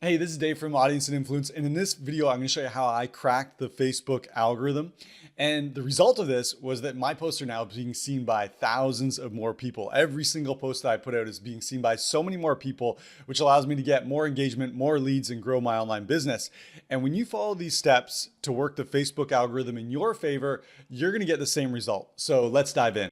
Hey, this is Dave from Audience and Influence, and in this video, I'm going to show you how I cracked the Facebook algorithm. And the result of this was that my posts are now being seen by thousands of more people. Every single post that I put out is being seen by so many more people, which allows me to get more engagement, more leads, and grow my online business. And when you follow these steps to work the Facebook algorithm in your favor, you're going to get the same result. So let's dive in.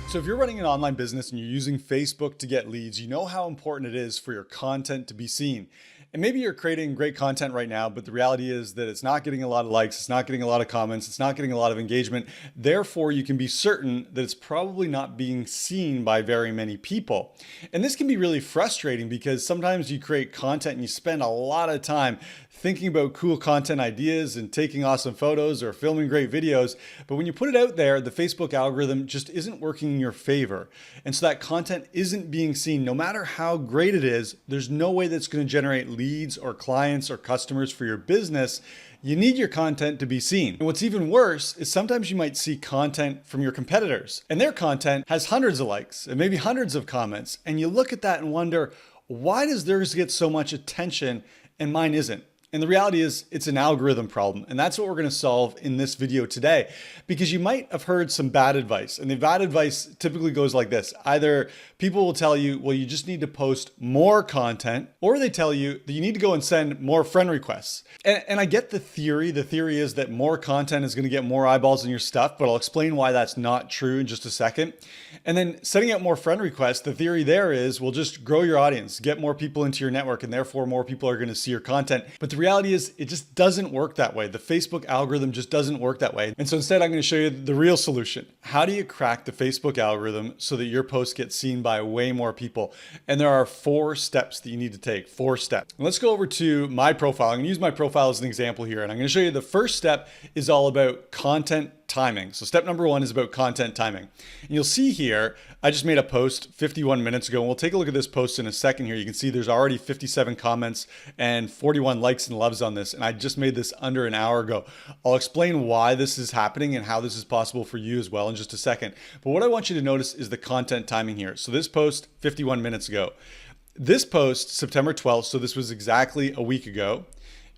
So if you're running an online business and you're using Facebook to get leads, you know how important it is for your content to be seen. And maybe you're creating great content right now, but the reality is that it's not getting a lot of likes, it's not getting a lot of comments, it's not getting a lot of engagement. Therefore, you can be certain that it's probably not being seen by very many people. And this can be really frustrating because sometimes you create content and you spend a lot of time thinking about cool content ideas and taking awesome photos or filming great videos. But when you put it out there, the Facebook algorithm just isn't working in your favor. And so that content isn't being seen. No matter how great it is, there's no way that's going to generate leads or clients or customers for your business. You need your content to be seen. And what's even worse is sometimes you might see content from your competitors and their content has hundreds of likes and maybe hundreds of comments. And you look at that and wonder, why does theirs get so much attention and mine isn't? And the reality is it's an algorithm problem. And that's what we're going to solve in this video today, because you might have heard some bad advice. And the bad advice typically goes like this. Either people will tell you, well, you just need to post more content, or they tell you that you need to go and send more friend requests. And I get the theory. The theory is that more content is going to get more eyeballs on your stuff, but I'll explain why that's not true in just a second. And then setting out more friend requests, the theory there is, well, just grow your audience, get more people into your network, and therefore more people are going to see your content. But the reality is it just doesn't work that way. The Facebook algorithm just doesn't work that way. And so instead, I'm going to show you the real solution. How do you crack the Facebook algorithm so that your posts get seen by way more people? And there are 4 steps that you need to take, 4 steps. And let's go over to my profile. I'm going to use my profile as an example here. And I'm going to show you the first step is all about content timing. So step number 1 is about content timing. And you'll see here, I just made a post 51 minutes ago, and we'll take a look at this post in a second here. You can see there's already 57 comments and 41 likes and loves on this. And I just made this under an hour ago. I'll explain why this is happening and how this is possible for you as well in just a second. But what I want you to notice is the content timing here. So this post 51 minutes ago, this post September 12th. So this was exactly a week ago.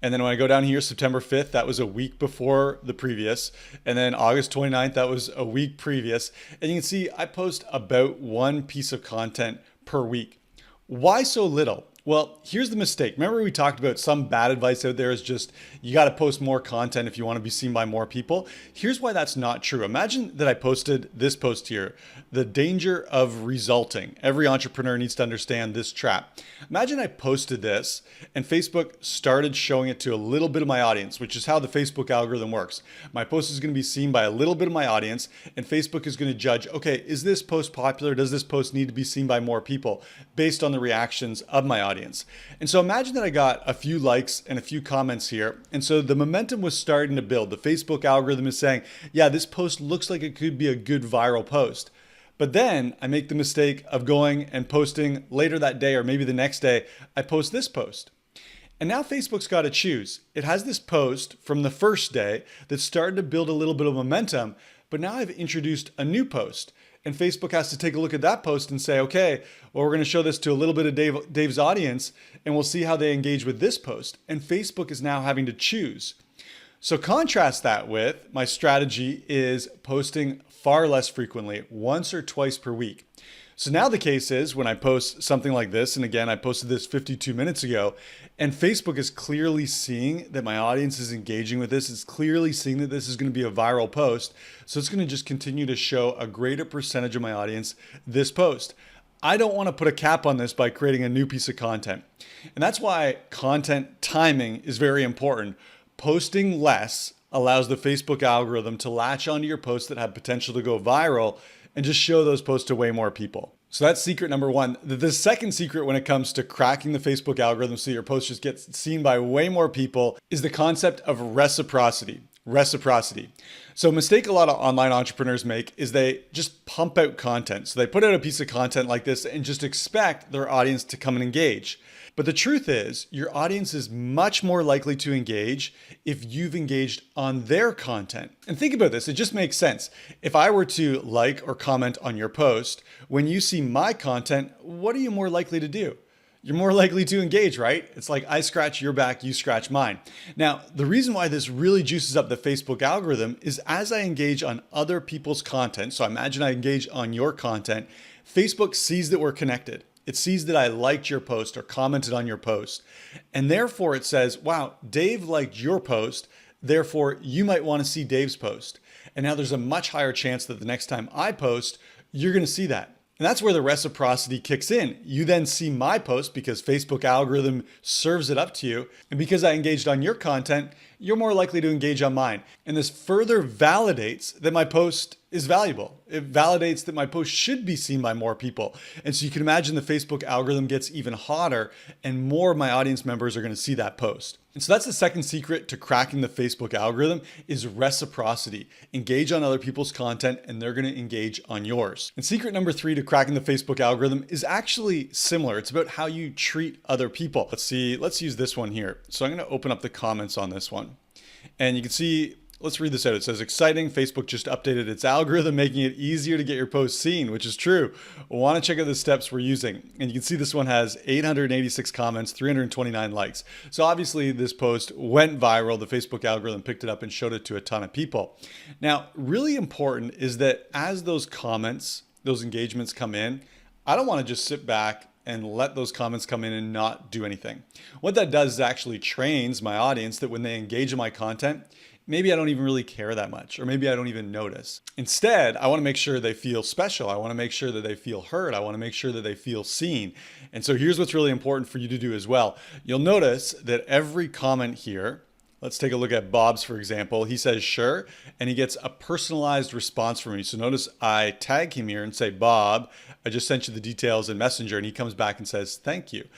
And then when I go down here, September 5th, that was a week before the previous. And then August 29th, that was a week previous. And you can see I post about 1 piece of content per week. Why so little? Well, here's the mistake. Remember we talked about some bad advice out there is just, you got to post more content if you want to be seen by more people. Here's why that's not true. Imagine that I posted this post here, the danger of resulting. Every entrepreneur needs to understand this trap. Imagine I posted this and Facebook started showing it to a little bit of my audience, which is how the Facebook algorithm works. My post is going to be seen by a little bit of my audience, and Facebook is going to judge, okay, is this post popular? Does this post need to be seen by more people based on the reactions of my audience? And so imagine that I got a few likes and a few comments here. And so the momentum was starting to build. The Facebook algorithm is saying, yeah, this post looks like it could be a good viral post. But then I make the mistake of going and posting later that day, or maybe the next day, I post this post. And now Facebook's got to choose. It has this post from the first day that started to build a little bit of momentum, but now I've introduced a new post. And Facebook has to take a look at that post and say, okay, well, we're going to show this to a little bit of Dave's audience, and we'll see how they engage with this post. And Facebook is now having to choose. So contrast that with my strategy is posting far less frequently, once or twice per week. So now the case is when I post something like this, and again, I posted this 52 minutes ago, and Facebook is clearly seeing that my audience is engaging with this. It's clearly seeing that this is going to be a viral post. So it's going to just continue to show a greater percentage of my audience this post. I don't want to put a cap on this by creating a new piece of content. And that's why content timing is very important. Posting less allows the Facebook algorithm to latch onto your posts that have potential to go viral and just show those posts to way more people. So that's secret number 1. The second secret when it comes to cracking the Facebook algorithm so your post just gets seen by way more people is the concept of reciprocity. Reciprocity. So a mistake a lot of online entrepreneurs make is they just pump out content. So they put out a piece of content like this and just expect their audience to come and engage. But the truth is, your audience is much more likely to engage if you've engaged on their content. And think about this, it just makes sense. If I were to like or comment on your post, when you see my content, what are you more likely to do? You're more likely to engage, right? It's like I scratch your back, you scratch mine. Now, the reason why this really juices up the Facebook algorithm is as I engage on other people's content, so imagine I engage on your content, Facebook sees that we're connected. It sees that I liked your post or commented on your post. And therefore it says, wow, Dave liked your post. Therefore, you might want to see Dave's post. And now there's a much higher chance that the next time I post, you're going to see that. And that's where the reciprocity kicks in. You then see my post because Facebook algorithm serves it up to you. And because I engaged on your content, you're more likely to engage on mine. And this further validates that my post is valuable. It validates that my post should be seen by more people. And so you can imagine the Facebook algorithm gets even hotter and more of my audience members are going to see that post. And so that's the second secret to cracking the Facebook algorithm is reciprocity. Engage on other people's content and they're going to engage on yours. And secret number 3 to cracking the Facebook algorithm is actually similar. It's about how you treat other people. Let's use this one here. So I'm going to open up the comments on this one. And you can see, let's read this out. It says, exciting, Facebook just updated its algorithm, making it easier to get your post seen, which is true. We'll want to check out the steps we're using. And you can see this one has 886 comments, 329 likes. So obviously this post went viral. The Facebook algorithm picked it up and showed it to a ton of people. Now, really important is that as those comments, those engagements come in, I don't want to just sit back and let those comments come in and not do anything. What that does is actually trains my audience that when they engage in my content, maybe I don't even really care that much, or maybe I don't even notice. Instead, I want to make sure they feel special. I want to make sure that they feel heard. I want to make sure that they feel seen. And so here's what's really important for you to do as well. You'll notice that every comment here, let's take a look at Bob's, for example. He says, sure, and he gets a personalized response from me. So notice I tag him here and say, Bob, I just sent you the details in Messenger, and he comes back and says, thank you.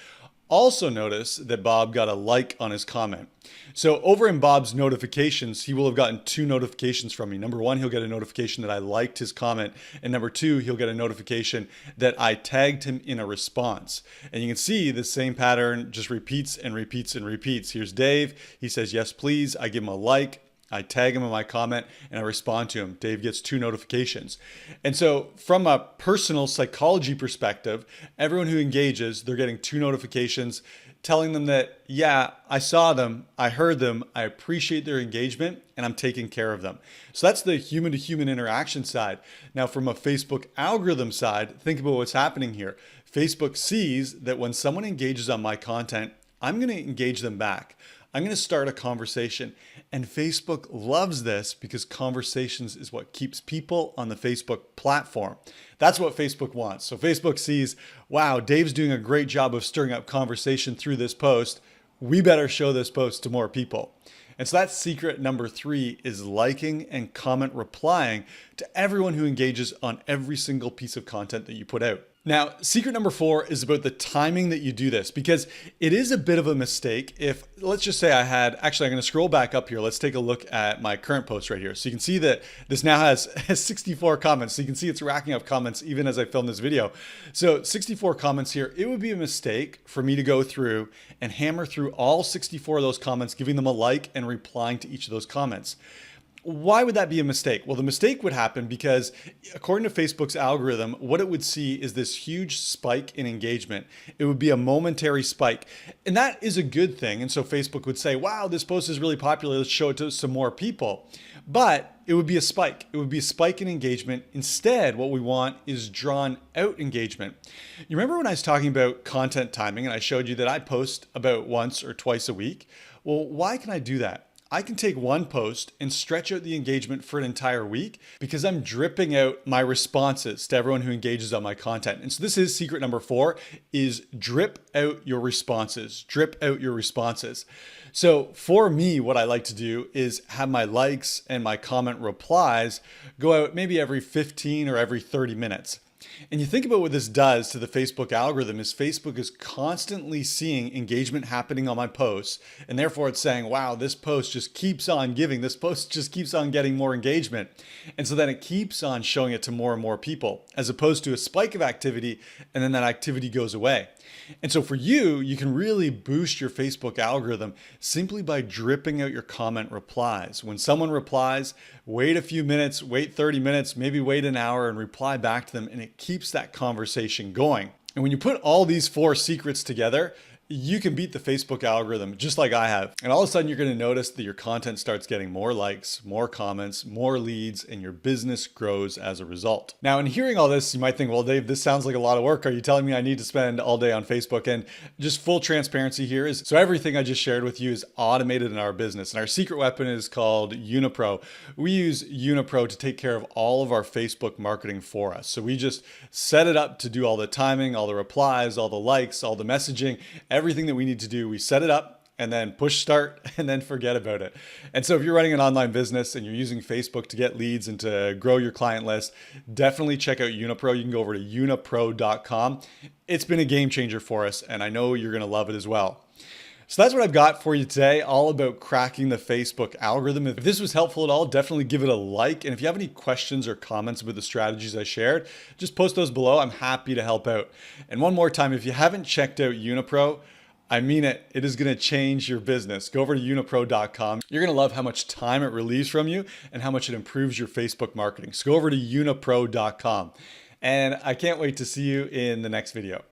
Also notice that Bob got a like on his comment. So over in Bob's notifications, he will have gotten 2 notifications from me. Number 1, he'll get a notification that I liked his comment. And number 2, he'll get a notification that I tagged him in a response. And you can see the same pattern just repeats and repeats and repeats. Here's Dave. He says, yes, please. I give him a like. I tag him in my comment and I respond to him. Dave gets 2 notifications. And so from a personal psychology perspective, everyone who engages, they're getting 2 notifications telling them that, yeah, I saw them, I heard them, I appreciate their engagement, and I'm taking care of them. So that's the human to human interaction side. Now from a Facebook algorithm side, think about what's happening here. Facebook sees that when someone engages on my content, I'm going to engage them back. I'm going to start a conversation. And Facebook loves this because conversations is what keeps people on the Facebook platform. That's what Facebook wants. So Facebook sees, wow, Dave's doing a great job of stirring up conversation through this post. We better show this post to more people. And so that's secret number 3 is liking and comment replying to everyone who engages on every single piece of content that you put out. Now, secret number 4 is about the timing that you do this, because it is a bit of a mistake if, let's just say I'm going to scroll back up here. Let's take a look at my current post right here. So you can see that this now has 64 comments. So you can see it's racking up comments even as I film this video. So 64 comments here. It would be a mistake for me to go through and hammer through all 64 of those comments, giving them a like and replying to each of those comments. Why would that be a mistake? Well, the mistake would happen because according to Facebook's algorithm, what it would see is this huge spike in engagement. It would be a momentary spike. And that is a good thing. And so Facebook would say, wow, this post is really popular. Let's show it to some more people. But it would be a spike. It would be a spike in engagement. Instead, what we want is drawn out engagement. You remember when I was talking about content timing and I showed you that I post about once or twice a week? Well, why can I do that? I can take one post and stretch out the engagement for an entire week because I'm dripping out my responses to everyone who engages on my content. And so this is secret number 4 is drip out your responses, drip out your responses. So for me, what I like to do is have my likes and my comment replies go out maybe every 15 or every 30 minutes. And you think about what this does to the Facebook algorithm is Facebook is constantly seeing engagement happening on my posts. And therefore it's saying, wow, this post just keeps on giving. This post just keeps on getting more engagement. And so then it keeps on showing it to more and more people, as opposed to a spike of activity and then that activity goes away. And so for you, you can really boost your Facebook algorithm simply by dripping out your comment replies. When someone replies, wait a few minutes, wait 30 minutes, maybe wait an hour and reply back to them, and it keeps that conversation going. And when you put all these 4 secrets together, you can beat the Facebook algorithm just like I have. And all of a sudden you're going to notice that your content starts getting more likes, more comments, more leads, and your business grows as a result. Now, in hearing all this, you might think, well, Dave, this sounds like a lot of work. Are you telling me I need to spend all day on Facebook? And just full transparency here is, so everything I just shared with you is automated in our business. And our secret weapon is called Unipro. We use Unipro to take care of all of our Facebook marketing for us. So we just set it up to do all the timing, all the replies, all the likes, all the messaging, everything that we need to do. We set it up and then push start and then forget about it. And so if you're running an online business and you're using Facebook to get leads and to grow your client list, definitely check out Unipro. You can go over to unipro.com. It's been a game changer for us, and I know you're going to love it as well. So that's what I've got for you today, all about cracking the Facebook algorithm. If this was helpful at all, definitely give it a like. And if you have any questions or comments about the strategies I shared, just post those below. I'm happy to help out. And one more time, if you haven't checked out Unipro, I mean it. It is going to change your business. Go over to unipro.com. You're going to love how much time it relieves from you and how much it improves your Facebook marketing. So go over to unipro.com. And I can't wait to see you in the next video.